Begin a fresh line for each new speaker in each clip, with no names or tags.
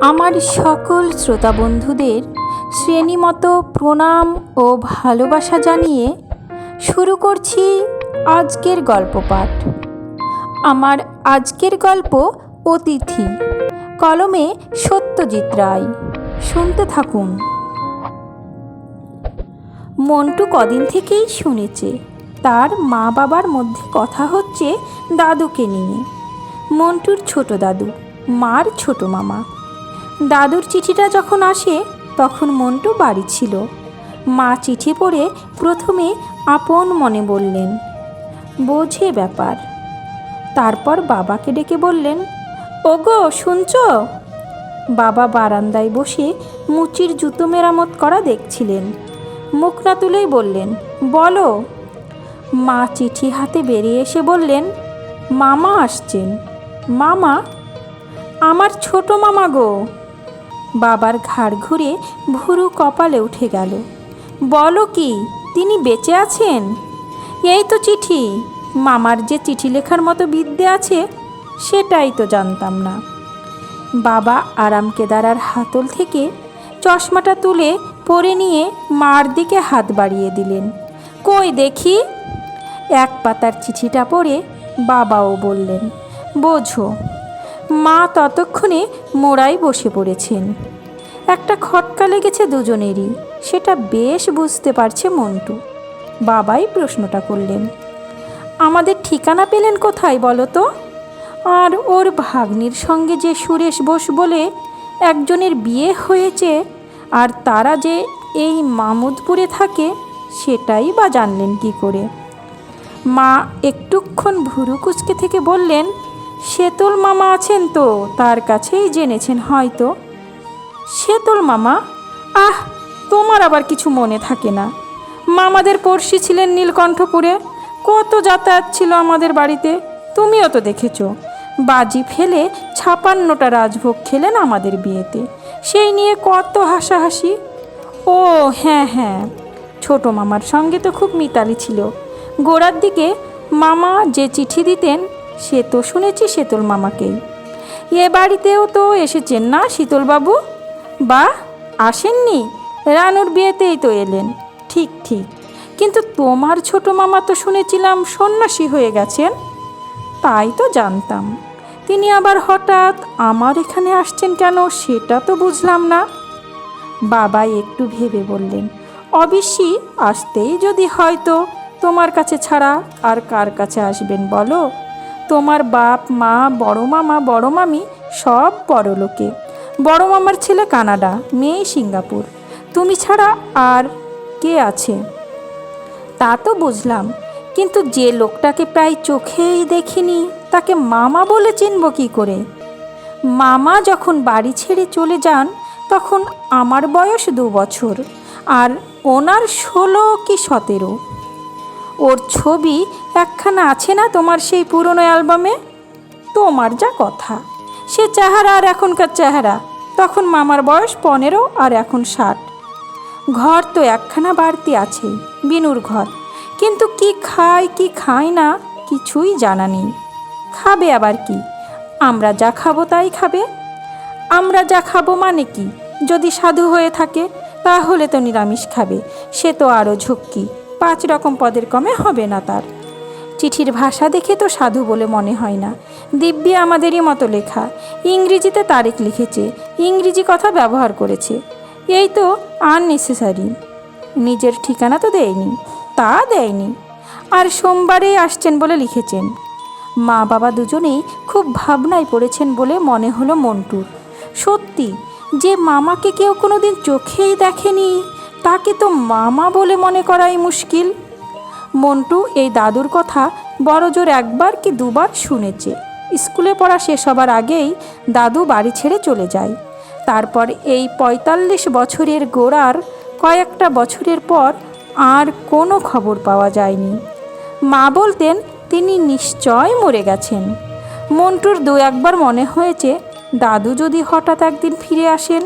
আমার সকল শ্রোতা বন্ধুদের শ্রেণীমতো প্রণাম ও ভালোবাসা জানিয়ে শুরু করছি আজকের গল্প পাঠ। আমার আজকের গল্প অতিথি, কলমে সত্যজিৎ রায়। শুনতে থাকুন। মন্টু কদিন থেকেই শুনেছে তার মা বাবার মধ্যে কথা হচ্ছে দাদুকে নিয়ে। মন্টুর ছোট দাদু, মার ছোট মামা। দাদুর চিঠিটা যখন আসে তখন মন্টু বাড়ি ছিল। মা চিঠি পড়ে প্রথমে আপন মনে বললেন, বোঝে ব্যাপার। তারপর বাবাকে ডেকে বললেন, ওগো শুনছো? বাবা বারান্দায় বসে মুচির জুতো মেরামত করা দেখছিলেন। মুখ না তুলেই বললেন, বলো। মা চিঠি হাতে বেরিয়ে এসে বললেন, মামা আসছেন। মামা? আমার ছোট মামা গো। বাবার ঘাড় ঘুরে ভুরু কপালে উঠে গেল। বলো কি, তিনি বেঁচে আছেন? এই তো চিঠি। মামার যে চিঠি লেখার মতো বিদ্যে আছে সেটাই তো জানতাম না। বাবা আরাম কেদারার হাতল থেকে চশমাটা তুলে পরে নিয়ে মার দিকে হাত বাড়িয়ে দিলেন। কই দেখি। এক পাতার চিঠিটা পড়ে বাবাও বললেন, বোঝো। মা ততক্ষণে মোড়ায় বসে পড়েছেন। একটা খটকা লেগেছে দুজনেরই, সেটা বেশ বুঝতে পারছে মন্টু। বাবাই প্রশ্নটা করলেন, আমাদের ঠিকানা পেলেন কোথায় বলো তো? আর ওর ভাগ্নির সঙ্গে যে সুরেশ বোস বলে একজনের বিয়ে হয়েছে আর তারা যে এই মামুদপুরে থাকে সেটাই বা জানলেন কি করে? মা একটুক্ষণ ভুরু কুচকে থেকে বললেন, সেতল মামা আছেন তো, তার কাছেই জেনেছেন হয়তো। সেতল মামা? আহ, তোমার আবার কিছু মনে থাকে না। মামাদের পড়শি ছিলেন নীলকণ্ঠপুরে। কত যাতায়াত ছিল আমাদের বাড়িতে, তুমিও তো দেখেছ। বাজি ফেলে 56টা রাজভোগ খেলেন আমাদের বিয়েতে। সেই নিয়ে কত হাসাহাসি। ও হ্যাঁ হ্যাঁ, ছোট মামার সঙ্গে তো খুব মিতালি ছিল। গোড়ার দিকে মামা যে চিঠি দিতেন সে তো শুনেছি সেতল মামাকেই। এ বাড়িতেও তো এসেছেন না শীতলবাবু? বা আসেননি, রানুর বিয়েতেই তো এলেন। ঠিক ঠিক, কিন্তু তোমার ছোট মামা তো শুনেছিলাম সন্ন্যাসী হয়ে গেছেন। তাই তো জানতাম, তিনি আবার হঠাৎ আমার এখানে আসছেন কেন সেটা তো বুঝলাম না। বাবা একটু ভেবে বললেন, অবশ্যই আসতেই যদি হয়তো তোমার কাছে ছাড়া আর কার কাছে আসবেন বলো? তোমার বাপ মা, বড় মামা বড় মামি সব বড়লোকে। বড় মামার ছেলে কানাডা, মেয়ে সিঙ্গাপুর। তুমি ছাড়া আর কে আছে? তা তো বুঝলাম, কিন্তু যে লোকটাকে প্রায় চোখেই দেখিনি তাকে মামা বলে চিনব কী করে? মামা যখন বাড়ি ছেড়ে চলে যান তখন আমার বয়স 2 বছর, আর ওনার 16 কি 17। ওর ছবি একখানা আছে না তোমার সেই পুরনো অ্যালবামে? তোমার যা কথা, সে চেহারা আর এখনকার চেহারা। তখন মামার বয়স 15 আর এখন 60। ঘর তো একখানা বাড়তি আছে, বিনুর ঘর, কিন্তু কি খায় কি খায় না কিছুই জানা নেই। খাবে আবার কি? আমরা যা খাবো তাই খাবে। আমরা যা খাবো মানে কি? যদি সাধু হয়ে থাকে তাহলে তো নিরামিষ খাবে, সে তো আরও ঝক্কি। 5 রকম পদের কমে হবে না তার। চিঠির ভাষা দেখে তো সাধু বলে মনে হয় না। দিব্যি আমাদেরই মতো লেখা। ইংরেজিতে তারিখ লিখেছে, ইংরেজি কথা ব্যবহার করেছে। এই তো আননেসেসারি। নিজের ঠিকানা তো দেয়নি। তা দেয়নি, আর সোমবারে আসছেন বলে লিখেছেন। মা বাবা দুজনেই খুব ভাবনায় পড়েছেন বলে মনে হলো মন্টুর। সত্যি, যে মামাকে কেউ কোনো দিন চোখেই দেখেনি তাকে তো মামা বলে মনে করাই মুশকিল। মন্টু এই দাদুর কথা বড়জোর 1বার কি 2বার শুনেছে। স্কুলে পড়া শেষ হবার আগেই দাদু বাড়ি ছেড়ে চলে যায়। তারপর এই 45 বছরের গোড়ার কয়েকটা বছরের পর আর কোনো খবর পাওয়া যায়নি। মা বলতেন তিনি নিশ্চয় মরে গেছেন। মন্টুর 2-1বার মনে হয়েছে দাদু যদি হঠাৎ একদিন ফিরে আসেন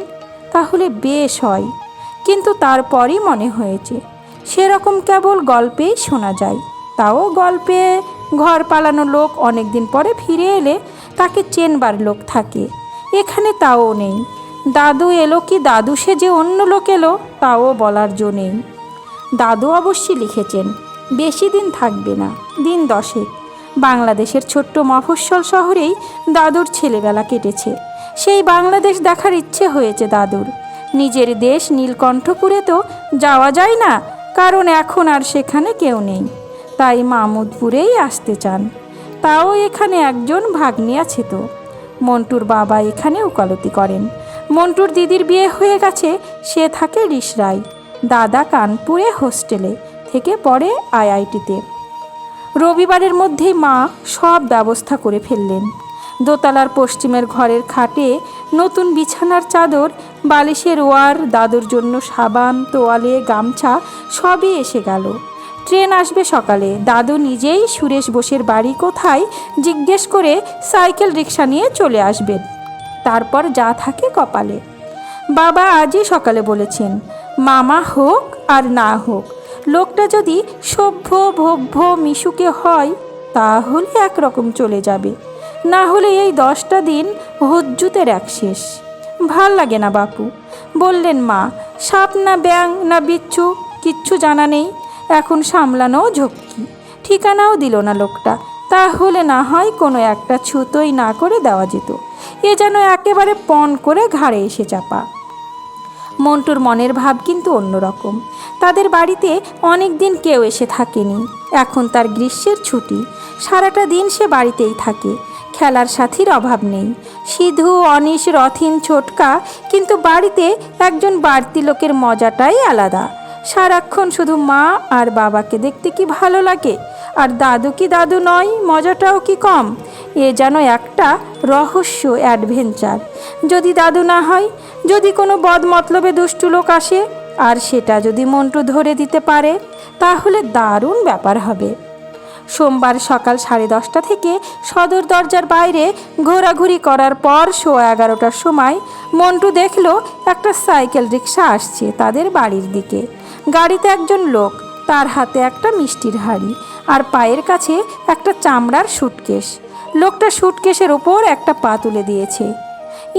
তাহলে বেশ হয়, কিন্তু তারপরই মনে হয়েছে সেরকম কেবল গল্পেই শোনা যায়। তাও গল্পে ঘর পালানো লোক অনেক দিন পরে ফিরে এলে তাকে চেনবার লোক থাকে, এখানে তাও নেই। দাদু এলো কি দাদু সেজে অন্য লোক এলো তাও বলার জো নেই। দাদু অবশ্যই লিখেছেন, বেশি দিন থাকবে না, দিন 10। বাংলাদেশের ছোট্ট মফস্বল শহরেই দাদুর ছেলেবেলা কেটেছে। সেই বাংলাদেশ দেখার ইচ্ছে হয়েছে দাদুর। নিজের দেশ নীলকণ্ঠপুরে তো যাওয়া যায় না, কারণ এখন আর সেখানে কেউ নেই। তাই মামুদপুরেই আসতে চান। তাও এখানে একজন ভাগ্নি আছে তো। মন্টুর বাবা এখানে ওকালতি করেন। মন্টুর দিদির বিয়ে হয়ে গেছে, সে থাকে রিসরায়। দাদা কানপুরে হোস্টেলে থেকে পড়ে আইআইটিতে। রবিবারের মধ্যেই মা সব ব্যবস্থা করে ফেললেন। দোতলার পশ্চিমের ঘরের খাটে নতুন বিছানার চাদর, বালিশের ওয়ার, দাদুর জন্য সাবান, তোয়ালে, গামছা সবই এসে গেল। ট্রেন আসবে সকালে। দাদু নিজেই সুরেশ বোসের বাড়ি কোথায় জিজ্ঞেস করে সাইকেল রিক্সা নিয়ে চলে আসবেন। তারপর যা থাকে কপালে। বাবা আজই সকালে বলেছেন, মামা হোক আর না হোক, লোকটা যদি সভ্য ভব্য মিশুকে হয় তাহলে একরকম চলে যাবে, না হলে এই 10টা দিন হজ্জুতের এক শেষ। ভাল লাগে না বাপু, বললেন মা। সাপ না ব্যাং না বিচ্ছু কিচ্ছু জানা নেই, এখন সামলানোও ঝক্কি। ঠিকানাও দিল না লোকটা, তাহলে না হয় কোনো একটা ছুতোই না করে দেওয়া যেত। এ যেন একেবারে পণ করে ঘাড়ে এসে চাপা। মন্টুর মনের ভাব কিন্তু অন্যরকম। তাদের বাড়িতে অনেক দিন কেউ এসে থাকেনি। এখন তার গ্রীষ্মের ছুটি, সারাটা দিন সে বাড়িতেই থাকে। খেলার সাথীর অভাব নেই। সিধু, অনিশ, রথিন, ছোটকা, কিন্তু বাড়িতে একজন বাড়তি লোকের মজাটাই আলাদা। সারাক্ষণ শুধু মা আর বাবাকে দেখতে কি ভালো লাগে। আর দাদু কি দাদু নয়, মজাটাও কি কম। এ যেন একটা রহস্য অ্যাডভেঞ্চার। যদি দাদু না হয়, যদি কোনো বদমতলবে দুষ্টু লোক আসে, আর সেটা যদি মন্টু ধরে দিতে পারে, তাহলে দারুণ ব্যাপার হবে। সোমবার সকাল 10:30 থেকে সদর দরজার বাইরে ঘোরাঘুরি করার পর 11:15টার সময় মন্টু দেখল একটা সাইকেল রিক্সা আসছে তাদের বাড়ির দিকে। গাড়িতে একজন লোক, তার হাতে একটা মিষ্টির হাঁড়ি আর পায়ের কাছে একটা চামড়ার সুটকেস। লোকটা সুটকেসের ওপর একটা পা তুলে দিয়েছে।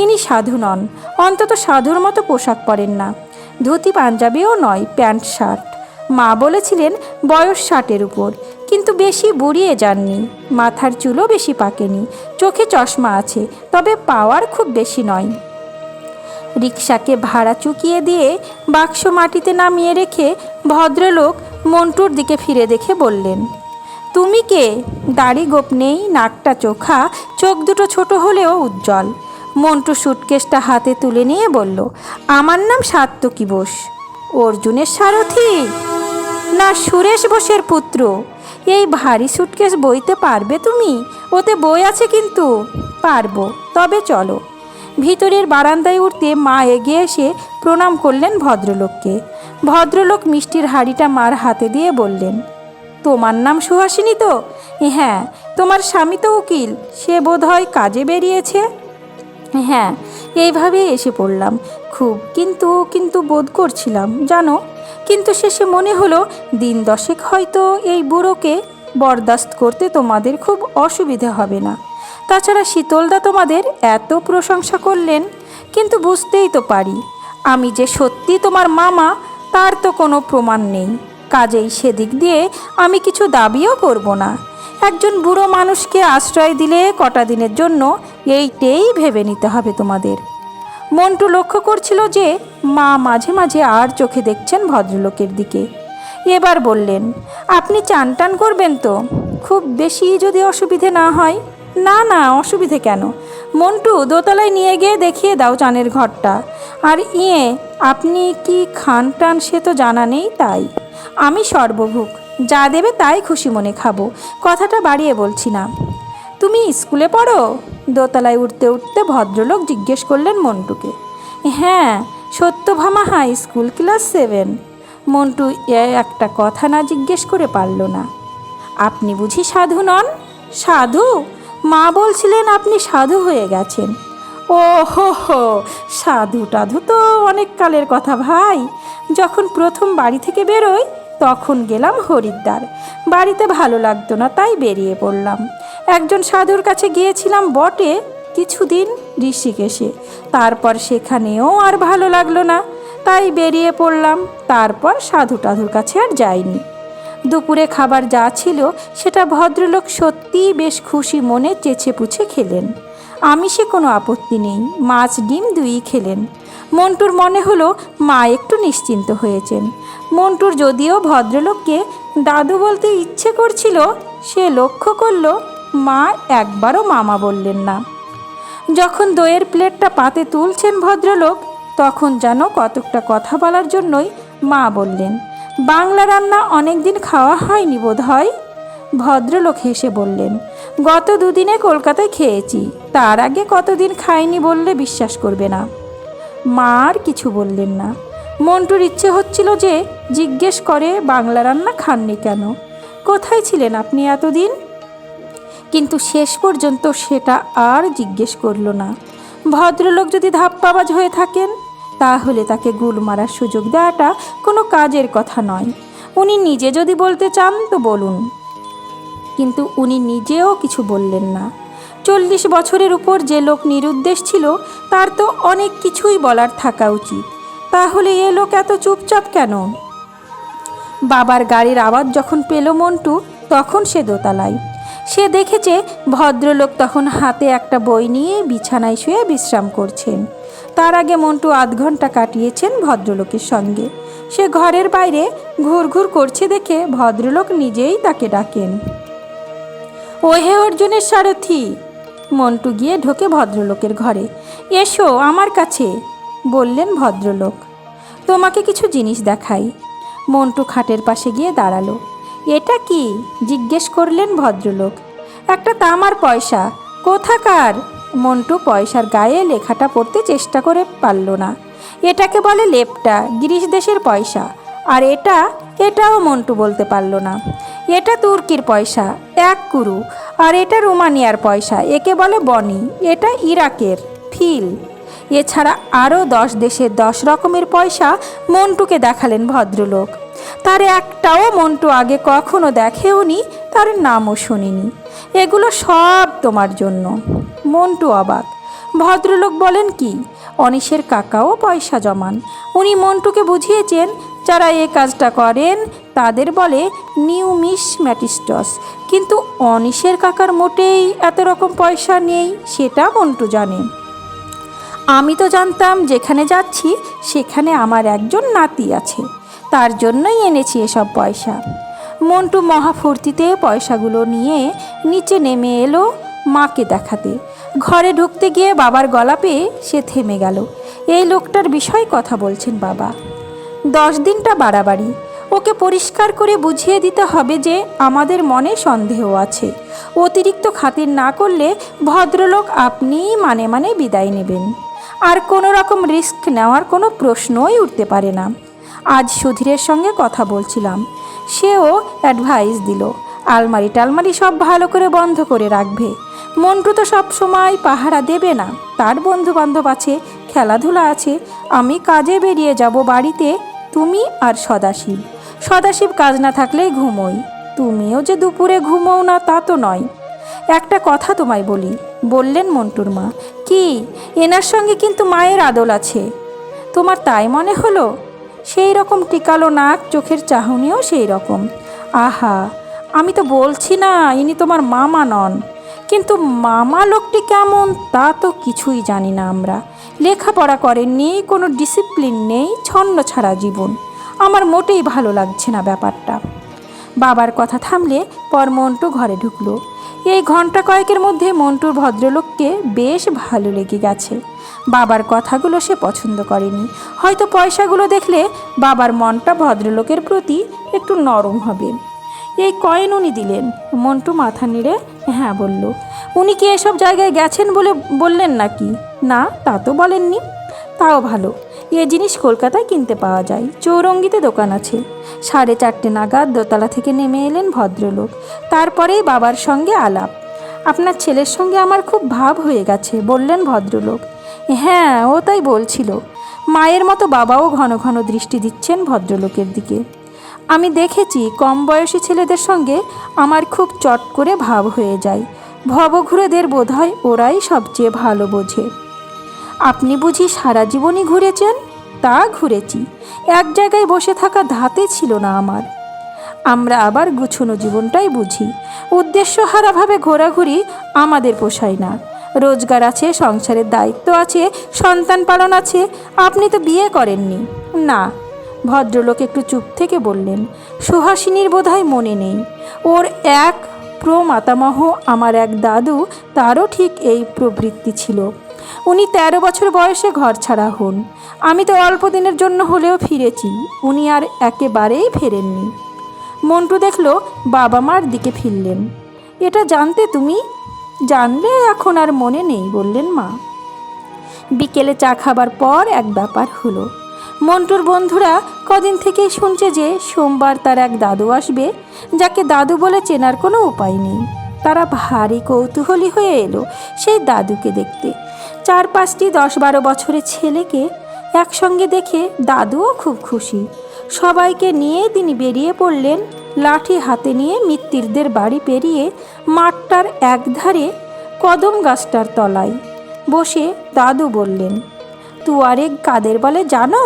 ইনি সাধু নন, অন্তত সাধুর মতো পোশাক পরেন না। ধুতি পাঞ্জাবিও নয়, প্যান্ট শার্ট। মা বলেছিলেন বয়স 60-এর উপর, কিন্তু বেশি বুড়িয়ে যাননি। মাথার চুলও বেশি পাকেনি। চোখে চশমা আছে, তবে পাওয়ার খুব বেশি নয়। রিকশাকে ভাড়া চুকিয়ে দিয়ে বাক্স মাটিতে নামিয়ে রেখে ভদ্রলোক মন্টুর দিকে ফিরে দেখে বললেন, তুমি কে? দাড়ি গোপ নেই, নাকটা চোখা, চোখ দুটো ছোট হলেও উজ্জ্বল। মন্টু সুটকেসটা হাতে তুলে নিয়ে বলল, আমার নাম সাত্তকী বোস। অর্জুনের সারথি? না, সুরেশ বোসের পুত্র। এই ভারী সুটকেস বইতে পারবে তুমি? ওতে বই আছে কিন্তু। পারবো, তবে চলো। ভিতরের বারান্দায় উঠতে মা এগিয়ে এসে প্রণাম করলেন ভদ্রলোককে। ভদ্রলোক মিষ্টির হাঁড়িটা মার হাতে দিয়ে বললেন, তোমার নাম সুহাসিনী তো? হ্যাঁ। তোমার স্বামী তো উকিল, সে বোধহয় কাজে বেরিয়েছে। হ্যাঁ, এইভাবেই এসে পড়লাম। খুব কিন্তু বোধ করছিলাম জানো, কিন্তু শেষে মনে হলো 10 হয়তো এই বুড়োকে বরদাস্ত করতে তোমাদের খুব অসুবিধে হবে না। তাছাড়া শীতলদা তোমাদের এত প্রশংসা করলেন, কিন্তু বুঝতেই তো পারি আমি যে সত্যি তোমার মামা তার তো কোনো প্রমাণ নেই। কাজেই সেদিক দিয়ে আমি কিছু দাবিও করব না। একজন বুড়ো মানুষকে আশ্রয় দিলে কটা দিনের জন্য এইটেই ভেবে নিতে হবে তোমাদের। মন্টু লক্ষ্য করছিল যে মা মাঝে মাঝে আর চোখে দেখছেন ভদ্রলোকের দিকে। এবার বললেন, আপনি চান টান করবেন তো? খুব বেশি যদি অসুবিধে না হয়। না না, অসুবিধে কেন? মন্টু, দোতলায় নিয়ে গিয়ে দেখিয়ে দাও চানের ঘরটা। আর আপনি কি খান টান সে তো জানা নেই, তাই আমি সর্বভুক, যা দেবে তাই খুশি মনে খাবো। কথাটা বাড়িয়ে বলছি না। তুমি স্কুলে পড়ো? দোতলায় উঠতে উঠতে ভদ্রলোক জিজ্ঞেস করলেন মন্টুকে। হ্যাঁ, Satyabhama high school, class 7। Montu একটা কথা না জিজ্ঞেস করে পারল না। আপনি বুঝি সাধু নন? সাধু? মা বলছিলেন আপনি সাধু হয়ে গেছেন। ও হো, সাধু টাধু তো অনেক কালের কথা ভাই। যখন প্রথম বাড়ি থেকে বেরোই তখন গেলাম হরিদ্বার। বাড়িতে ভালো লাগতো না, তাই বেরিয়ে পড়লাম। একজন সাধুর কাছে গিয়েছিলাম বটে, কিছুদিন ঋষিকেশে, তারপর সেখানেও আর ভালো লাগলো না, তাই বেরিয়ে পড়লাম। তারপর সাধু টাধুর কাছে আর যাইনি। দুপুরে খাবার যা ছিল সেটা ভদ্রলোক সত্যিই বেশ খুশি মনে চেঁচে পুছে খেলেন। আমিষে কোনো আপত্তি নেই, মাছ ডিম দুইই খেলেন। মন্টুর মনে হলো মা একটু নিশ্চিন্ত হয়েছেন। মন্টুর যদিও ভদ্রলোককে দাদু বলতে ইচ্ছে করছিল, সে লক্ষ্য করল মা একবারও মামা বললেন না। যখন দইয়ের প্লেটটা পাতে তুলছেন ভদ্রলোক, তখন যেন কতকটা কথা বলার জন্যই মা বললেন, বাংলা রান্না অনেক দিন খাওয়া হয়নি বোধ হয়। ভদ্রলোক হেসে বললেন, গত দুদিনে কলকাতায় খেয়েছি, তার আগে কতদিন খাইনি বললে বিশ্বাস করবে না। মা আর কিছু বললেন না। মন্টুর ইচ্ছে হচ্ছিল যে জিজ্ঞেস করে বাংলা রান্না খাননি কেন, কোথায় ছিলেন আপনি এতদিন, কিন্তু শেষ পর্যন্ত সেটা আর জিজ্ঞেস করল না। ভদ্রলোক যদি ধাপ্পাবাজ হয়ে থাকেন, তাহলে তাকে গুল মারার সুযোগ দেওয়াটা কোনো কাজের কথা নয়। উনি নিজে যদি বলতে চান তো বলুন, কিন্তু উনি নিজেও কিছু বললেন না। 40 বছরের উপর যে লোক নিরুদ্দেশ ছিল, তার তো অনেক কিছুই বলার থাকা উচিত। তাহলে এ লোক এত চুপচাপ কেন? বাবার গাড়ির আওয়াজ যখন পেল মন্টু, তখন সে দোতলায়। সে দেখেছে ভদ্রলোক তখন হাতে একটা বই নিয়ে বিছানায় শুয়ে বিশ্রাম করছেন। তার আগে মন্টু আধ ঘন্টা কাটিয়েছেন ভদ্রলোকের সঙ্গে। সে ঘরের বাইরে ঘুরঘুর করছে দেখে ভদ্রলোক নিজেই তাকে ডাকেন, ওহে অর্জুনের সারথি। মন্টু গিয়ে ঢোকে ভদ্রলোকের ঘরে। এসো আমার কাছে, বললেন ভদ্রলোক, তোমাকে কিছু জিনিস দেখাই। মন্টু খাটের পাশে গিয়ে দাঁড়ালো। এটা কি জিজ্ঞেস করলেন ভদ্রলোক। একটা তামার পয়সা। কোথাকার? মন্টু পয়সার গায়ে লেখাটা পড়তে চেষ্টা করে পারল না। এটাকে বলে লেপটা, গ্রিস দেশের পয়সা। আর এটাও মন্টু বলতে পারল না। এটা তুর্কির পয়সা, 1 কুরু। আর এটা রোমানিয়ার পয়সা, একে বলে বনি। এটা ইরাকের ফিল। এছাড়া আরও 10 দেশের 10 রকমের পয়সা মন্টুকে দেখালেন ভদ্রলোক। তার একটাও মন্টু আগে কখনো দেখেওনি, তার নামও শুনিনি। এগুলো সব তোমার জন্য। মন্টু অবাক। ভদ্রলোক বলেন কি? অনিশের কাকাও পয়সা জমান। উনি মন্টুকে বুঝিয়েছেন, যারা এ কাজটা করেন তাদের বলে নিউমিসম্যাটিস্টস। কিন্তু অনিশের কাকার মোটেই এত রকম পয়সা নেই, সেটা মন্টু জানে। আমি তো জানতাম যেখানে যাচ্ছি সেখানে আমার একজন নাতি আছে, তার জন্যই এনেছি এসব পয়সা। মন্টু মহাফুর্তিতে পয়সাগুলো নিয়ে নিচে নেমে এলো মাকে দেখাতে। ঘরে ঢুকতে গিয়ে বাবার গলা পেয়ে সে থেমে গেল। এই লোকটার বিষয় কথা বলছেন বাবা। 10 দিনটা বাড়াবাড়ি। ওকে পরিষ্কার করে বুঝিয়ে দিতে হবে যে আমাদের মনে সন্দেহ আছে। অতিরিক্ত খাতির না করলে ভদ্রলোক আপনিই মানে মানে বিদায় নেবেন। আর কোনো রকম রিস্ক নেওয়ার কোনো প্রশ্নই উঠতে পারে না। আজ সুধীরের সঙ্গে কথা বলছিলাম, সেও অ্যাডভাইস দিল আলমারি টালমারি সব ভালো করে বন্ধ করে রাখবে। মন্টু তো সব সময় পাহারা দেবে না, তার বন্ধু বান্ধব আছে, খেলাধুলা আছে। আমি কাজে বেরিয়ে যাব বাড়িতে, তুমি আর সদাশিব। সদাশিব কাজ না থাকলেই ঘুমোই। তুমিও যে দুপুরে ঘুমোও না তা তো নয়। একটা কথা তোমায় বলি, বললেন মন্টুর মা। কি? এনার সঙ্গে কিন্তু মায়ের আদল আছে। তোমার তাই মনে হলো? সেই রকম টিকালো নাক, চোখের চাহনিও সেই রকম। আহা, আমি তো বলছি না ইনি তোমার মামা নন, কিন্তু মামা লোকটি কেমন তা তো কিছুই জানি না আমরা। লেখাপড়া করেননি, কোনো ডিসিপ্লিন নেই, ছন্ন ছাড়া জীবন। আমার মোটেই ভালো লাগছে না ব্যাপারটা। বাবার কথা থামলে পর মন্টু ঘরে ঢুকলো। এই ঘন্টা কয়েকের মধ্যে মন্টুর ভদ্রলোককে বেশ ভালো লেগে গেছে। বাবার কথাগুলো সে পছন্দ করেনি। হয়তো পয়সাগুলো দেখলে বাবার মনটা ভদ্রলোকের প্রতি একটু নরম হবে। এই কয়েন উনি দিলেন। মন্টু মাথা নেড়ে হ্যাঁ বলল। উনি কি এসব জায়গায় গেছেন বলে বললেন নাকি? না, তা তো বলেননি। তাও ভালো, এ জিনিস কলকাতায় কিনতে পাওয়া যায়, চৌরঙ্গিতে দোকান আছে। 4:30 নাগাদ দোতলা থেকে নেমে এলেন ভদ্রলোক। তারপরেই বাবার সঙ্গে আলাপ। আপনার ছেলের সঙ্গে আমার খুব ভাব হয়ে গেছে, বললেন ভদ্রলোক। হ্যাঁ, ও তাই বলছিল। মায়ের মতো বাবাও ঘন ঘন দৃষ্টি দিচ্ছেন ভদ্রলোকের দিকে। আমি দেখেছি কম বয়সী ছেলেদের সঙ্গে আমার খুব চট করে ভাব হয়ে যায়। ভবঘুরেদের বোধহয় ওরাই সবচেয়ে ভালো বোঝে। আপনি বুঝি সারা জীবনই ঘুরেছেন? তা ঘুরেছি, এক জায়গায় বসে থাকা ধাতে ছিল না আমার। আমরা আবার গুছানো জীবনটাই বুঝি। উদ্দেশ্যহারাভাবে ঘোরাঘুরি আমাদের পোষায় না। রোজগার আছে, সংসারের দায়িত্ব আছে, সন্তান পালন আছে। আপনি তো বিয়ে করেননি? না। ভদ্রলোক একটু চুপ থেকে বললেন, সুহাসিনীর বোধহয় মনে নেই। ওর এক প্রমাতামহ আমার এক দাদু, তারও ঠিক এই প্রবৃত্তি ছিল। উনি 13 বছর বয়সে ঘর ছাড়া হন। আমি তো অল্প দিনের জন্য হলেও ফিরেছি, উনি আর একেবারেই ফেরেননি। মন্টু দেখল বাবা মার দিকে ফিরলেন। এটা জানতে তুমি? জানলে এখন আর মনে নেই, বললেন মা। বিকেলে চা খাবার পর এক ব্যাপার হলো। মন্টুর বন্ধুরা কদিন থেকেই শুনছে যে সোমবার তার এক দাদু আসবে, যাকে দাদু বলে চেনার কোনো উপায় নেই। তারা ভারী কৌতূহলী হয়ে এলো সেই দাদুকে দেখতে। 4-5টি 10-12 বছরের ছেলেকে একসঙ্গে দেখে দাদুও খুব খুশি। সবাইকে নিয়ে তিনি বেরিয়ে পড়লেন। লাঠি হাতে নিয়ে মিত্তিরদের বাড়ি পেরিয়ে মাঠটার একধারে কদম গাছটার তলায় বসে দাদু বললেন, তুয়ারেগ কাদের বলে জানো?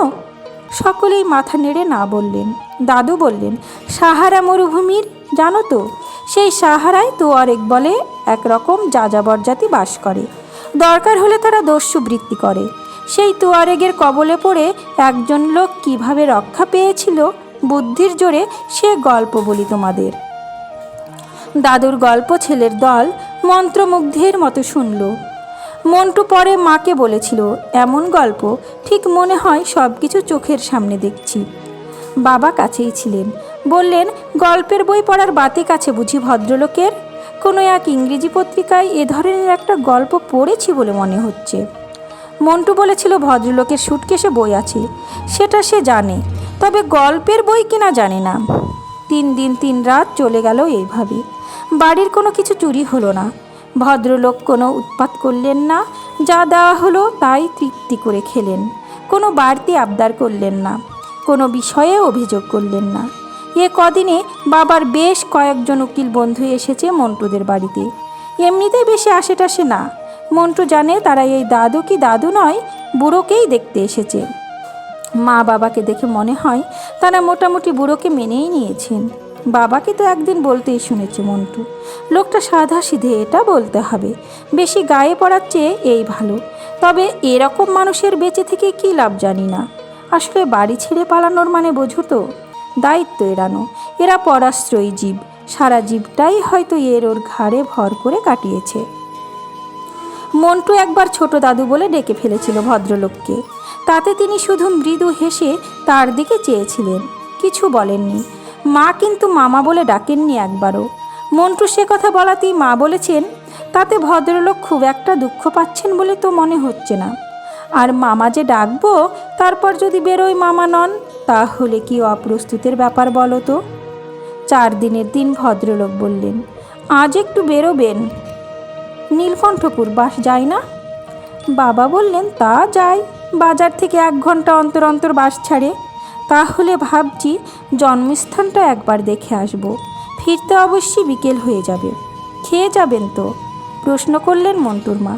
সকলেই মাথা নেড়ে না বললেন। দাদু বললেন, সাহারা মরুভূমির, জানো তো? সেই সাহারায় তুয়ারেগ বলে একরকম যাযাবর জাতি বাস করে। দরকার হলে তারা দস্যু বৃত্তি করে। সেই তুয়ারেগের কবলে পড়ে একজন লোক কিভাবে রক্ষা পেয়েছিল, বুদ্ধির জোরে সে গল্প বলি তোমাদের। দাদুর গল্প ছেলের দল মন্ত্রমুগ্ধের মতো শুনল। মন্টু পরে মাকে বলেছিল, এমন গল্প ঠিক মনে হয় সব কিছু চোখের সামনে দেখছি। বাবা কাছেই ছিলেন, বললেন, গল্পের বই পড়ার বাতে কাছে বুঝি ভদ্রলোকের? কোনো এক ইংরেজি পত্রিকায় এ ধরনের একটা গল্প পড়েছি বলে মনে হচ্ছে। মন্টু বলেছিল ভদ্রলোকের সুটকেসে বই আছে, সেটা সে জানে, তবে গল্পের বই কিনা জানে না। 3 দিন 3 রাত চলে গেল এইভাবে। বাড়ির কোনো কিছু চুরি হলো না। ভদ্রলোক কোনো উৎপাত করলেন না। যা দেওয়া হলো তাই তৃপ্তি করে খেলেন। কোনো বাড়তি আবদার করলেন না, কোনো বিষয়ে অভিযোগ করলেন না। এ কদিনে বাবার বেশ কয়েকজন উকিল বন্ধু এসেছে মন্টুদের বাড়িতে। এমনিতেই বেশি আসে টাসে না। মন্টু জানে তারা এই দাদু কি দাদু নয়, বুড়োকেই দেখতে এসেছে। মা বাবাকে দেখে মনে হয় তারা মোটামুটি বুড়োকে মেনেই নিয়েছেন। বাবাকে তো একদিন বলতেই শুনেছে মন্টু, লোকটা সাদা সিধে, এটা বলতে হবে। বেশি গায়ে পড়ার চেয়ে এই ভালো। তবে এরকম মানুষের বেঁচে থেকে কী লাভ জানি না। আসলে বাড়ি ছেড়ে পালানোর মানে বোঝো তো, দায়িত্ব এড়ানো। এরা পরাশ্রয়ী জীব, সারা জীবটাই হয়তো ওর ঘাড়ে ভর করে কাটিয়েছে। মন্টু একবার ছোট দাদু বলে ডেকে ফেলেছিল ভদ্রলোককে। তাতে তিনি শুধু মৃদু হেসে তার দিকে চেয়েছিলেন, কিছু বলেননি। মা কিন্তু মামা বলে ডাকেননি একবারও। মন্টু সে কথা বলাতেই মা বলেছেন, তাতে ভদ্রলোক খুব একটা দুঃখ পাচ্ছেন বলে তো মনে হচ্ছে না। আর মামা যে ডাকবো, তারপর যদি বেরোয় মামা নন, তাহলে কি অপ্রস্তুতের ব্যাপার বলো তো? 4 দিনের দিন ভদ্রলোক বললেন, আজ একটু বেরোবেন? নীলকণ্ঠপুর বাস যায় না? বাবা বললেন, তা যায়, বাজার থেকে 1 ঘন্টা অন্তর অন্তর বাস ছাড়ে। তাহলে ভাবছি জন্মস্থানটা একবার দেখে আসব। ফিরতে অবশ্যই বিকেল হয়ে যাবে। খেয়ে যাবেন তো? প্রশ্ন করলেন মন্টুর মা।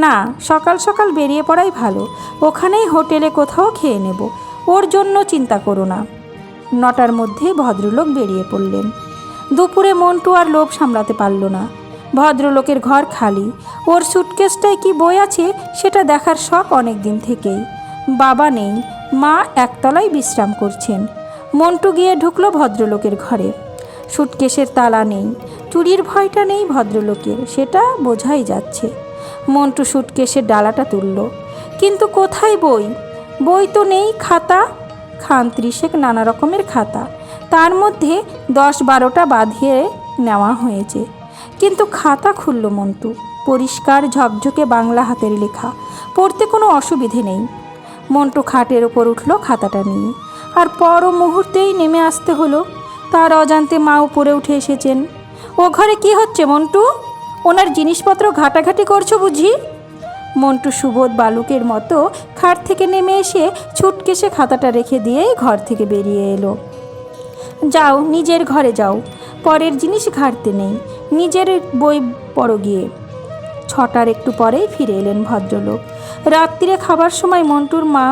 না, সকাল সকাল বেরিয়ে পড়াই ভালো। ওখানেই হোটেলে কোথাও খেয়ে নেব, ওর জন্য চিন্তা করো না। 9টার মধ্যে ভদ্রলোক বেরিয়ে পড়লেন। দুপুরে মন্টু আর লোভ সামলাতে পারল না। ভদ্রলোকের ঘর খালি। ওর সুটকেসটায় কি বই আছে সেটা দেখার শখ অনেক দিন থেকেই। বাবা নেই, মা একতলায় বিশ্রাম করছেন। মন্টু গিয়ে ঢুকলো ভদ্রলোকের ঘরে। সুটকেসের তালা নেই, চুরির ভয়টা নেই ভদ্রলোকের, সেটা বোঝাই যাচ্ছে। মন্টু সুটকেসের ডালাটা তুলল, কিন্তু কোথায় বই? বই তো নেই। খাতা, খান 30 নানা রকমের খাতা, তার মধ্যে 10-12টা বাঁধিয়ে নেওয়া হয়েছে। কিন্তু খাতা খুলল মন্টু। পরিষ্কার ঝকঝকে বাংলা হাতের লেখা, পড়তে কোনো অসুবিধে নেই। মন্টু খাটের ওপর উঠল খাতাটা নিয়ে, আর পর মুহূর্তেই নেমে আসতে হলো। তার অজান্তে মা উপরে উঠে এসেছেন। ও ঘরে কি হচ্ছে মন্টু? ওনার জিনিসপত্র ঘাটাঘাটি করছো বুঝি? মন্টু সুবোধ বালুকের মতো খাট থেকে নেমে এসে ছুটকেসে খাতাটা রেখে দিয়েই ঘর থেকে বেরিয়ে এলো। যাও, নিজের ঘরে যাও, পরের জিনিস ঘাটতে নেই। নিজের বই পড়ো গিয়ে। 6টার একটু পরেই ফিরে এলেন ভদ্রলোক। রাত্রিরে খাবার সময় মন্টুর মা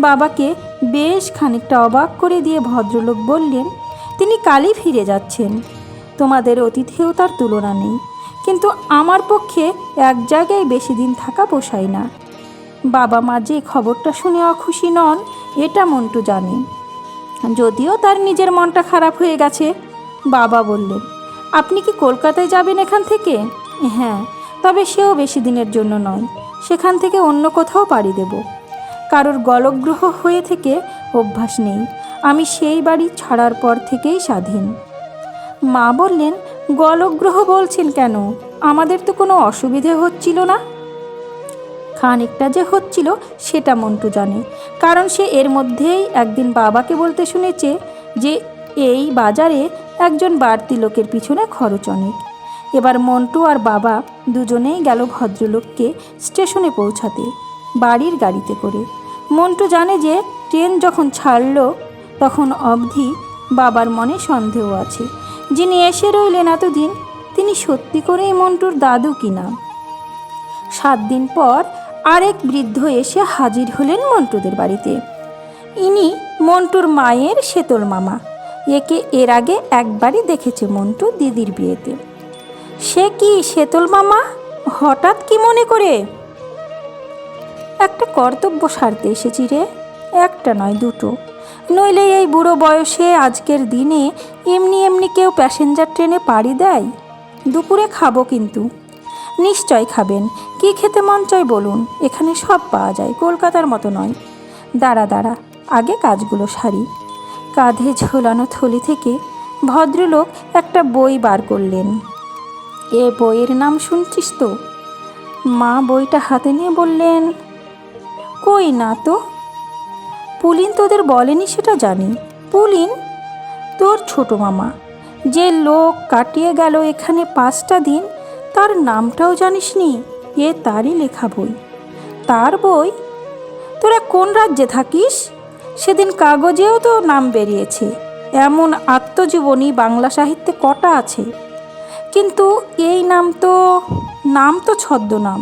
বাবাকে বেশ খানিকটা অবাক করে দিয়ে ভদ্রলোক বললেন, তিনি কালই ফিরে যাচ্ছেন। তোমাদের অতিথেয়তার তুলনা নেই, কিন্তু আমার পক্ষে এক জায়গায় বেশি দিন থাকা পোষায় না। বাবা মা যে খবরটা শুনে অখুশি নন এটা মন্টু জানে, যদিও তার নিজের মনটা খারাপ হয়ে গেছে। বাবা বললেন, আপনি কি কলকাতায় যাবেন এখান থেকে? হ্যাঁ, তবে সেও বেশি দিনের জন্য নয়, সেখান থেকে অন্য কোথাও পাড়ি দেব। কারোর গলগ্রহ হয়ে থেকে অভ্যাস নেই, আমি সেই বাড়ি ছাড়ার পর থেকেই স্বাধীন। মা বললেন, গলগ্রহ বলছেন কেন? আমাদের তো কোনো অসুবিধে হচ্ছিল না। খানিকটা যে হচ্ছিল সেটা মন্টু জানে, কারণ সে এর মধ্যেই একদিন বাবাকে বলতে শুনেছে যে এই বাজারে একজন বাড়তি লোকের পিছনে খরচ অনেক। এবার মন্টু আর বাবা দুজনেই গেল ভদ্রলোককে স্টেশনে পৌঁছাতে, বাড়ির গাড়িতে করে। মন্টু জানে যে ট্রেন যখন ছাড়ল তখন অবধি বাবার মনে সন্দেহ আছে, যিনি এসে রইলেন এতদিন তিনি সত্যি করেই মন্টুর দাদু কিনা। 7 দিন পর আরেক বৃদ্ধ এসে হাজির হলেন মন্টুদের বাড়িতে। ইনি মন্টুর মায়ের সেতল মামা। একে এর আগে একবারই দেখেছে মন্টু দিদির বিয়েতে। সে কি সেতল মামা, হঠাৎ কি মনে করে? একটা কর্তব্য সারতে এসেছি রে, একটা নয় দুটো, নইলে এই বুড়ো বয়সে আজকের দিনে এমনি এমনি কেউ প্যাসেঞ্জার ট্রেনে পাড়ি দেয়? দুপুরে খাবো কিন্তু। নিশ্চয় খাবেন, কি খেতে মন চাই বলুন, এখানে সব পাওয়া যায়, কলকাতার মতো নয়। দাঁড়া আগে কাজগুলো সারি। কাঁধে ঝোলানো থলি থেকে ভদ্রলোক একটা বই বার করলেন। এ বইয়ের নাম শুনছিস তো? মা বইটা হাতে নিয়ে বললেন, কই না তো। পুলিন তোদের বলেনি সেটা জানি। পুলিন তোর ছোট মামা, যে লোক কাটিয়ে গেল এখানে 5টা দিন, তার নামটাও জানিস নি? এ তারই লেখা বই। তার বই? তোরা কোন রাজ্যে থাকিস? সেদিন কাগজেও তো নাম বেরিয়েছে। এমন আত্মজীবনী বাংলা সাহিত্যে কটা আছে, কিন্তু এই নাম তো ছদ্মনাম।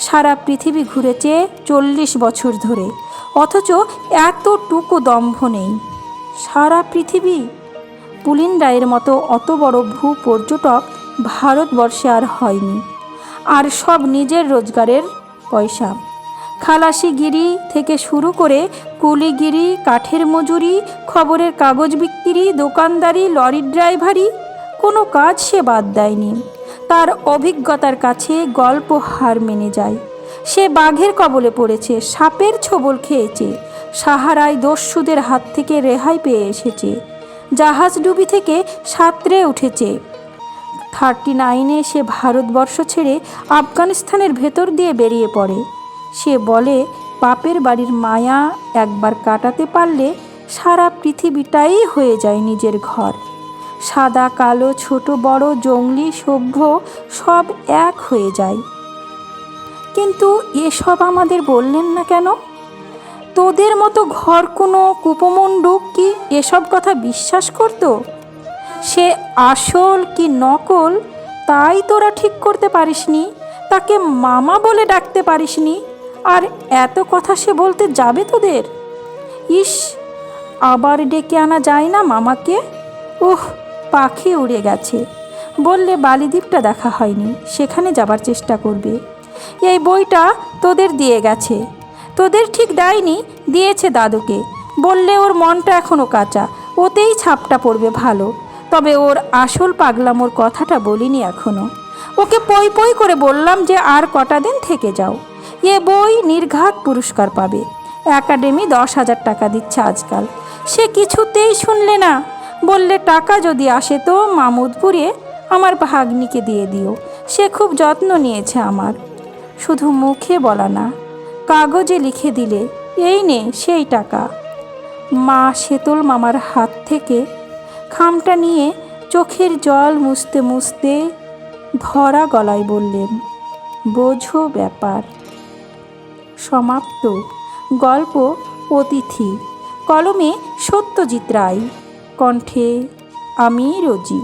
সারা পৃথিবী ঘুরেছে 40 বছর ধরে, অথচ এতটুকু দম্ভ নেই। সারা পৃথিবী? পুলিন রায়ের মতো অত বড় ভূপর্যটক ভারতবর্ষে আর হয়নি। আর সব নিজের রোজগারের পয়সা। খালাসিগিরি থেকে শুরু করে কুলিগিরি, কাঠের মজুরি, খবরের কাগজ বিক্রি, দোকানদারি, লরির ড্রাইভারি, কোনো কাজ সে বাদ দেয়নি। তার অভিজ্ঞতার কাছে গল্প হার মেনে যায়। সে বাঘের কবলে পড়েছে, সাপের ছোবল খেয়েছে, সাহারায় দস্যুদের হাত থেকে রেহাই পেয়ে এসেছে, জাহাজ ডুবি থেকে সাঁতরে উঠেছে। 39-এ সে ভারতবর্ষ ছেড়ে আফগানিস্তানের ভেতর দিয়ে বেরিয়ে পড়ে। সে বলে, বাপের বাড়ির মায়া একবার কাটাতে পারলে সারা পৃথিবীটাই হয়ে যায় নিজের ঘর। সাদা কালো, ছোট বড়, জঙ্গলি সভ্য সব এক হয়ে যায়। কিন্তু এসব আমাদের বললেন না কেন? তোদের মতো ঘর কোনো কুপমণ্ডুক কি এসব কথা বিশ্বাস করত? সে আসল কি নকল তাই তোরা ঠিক করতে পারিসনি, তাকে মামা বলে ডাকতে পারিসনি, আর এত কথা সে বলতে যাবে তোদের? ইস, আবার ডেকে আনা যায় না মামাকে? ওহ, পাখি উড়ে গেছে। বললে বালিদ্বীপটা দেখা হয়নি, সেখানে যাবার চেষ্টা করবে। এই বইটা তোদের দিয়ে গেছে। তোদের ঠিক দেয়নি, দিয়েছে দাদুকে। বললে ওর মনটা এখনও কাঁচা, ওতেই ছাপটা পড়বে ভালো। তবে ওর আসল পাগলামোর কথাটা বলিনি এখনও। ওকে পই পই করে বললাম যে আর কটা দিন থেকে যাও, এ বই নির্ঘাত পুরস্কার পাবে। একাডেমি 10,000 টাকা দিচ্ছে আজকাল। সে কিছুতেই শুনলে না। বললে টাকা যদি আসে তো মামুদপুরে আমার ভাগ্নিকে দিয়ে দিও, সে খুব যত্ন নিয়েছে আমার। শুধু মুখে বলা না, কাগজে লিখে দিলে এই নে সেই টাকা। মা সেতল মামার হাত থেকে খামটা নিয়ে চোখের জল মুছতে মুছতে ধরা গলায় বললেন, বোঝো ব্যাপার। সমাপ্ত। গল্প অতিথি। কলমে সত্যজিৎ রায়, কণ্ঠে আমি রোজি।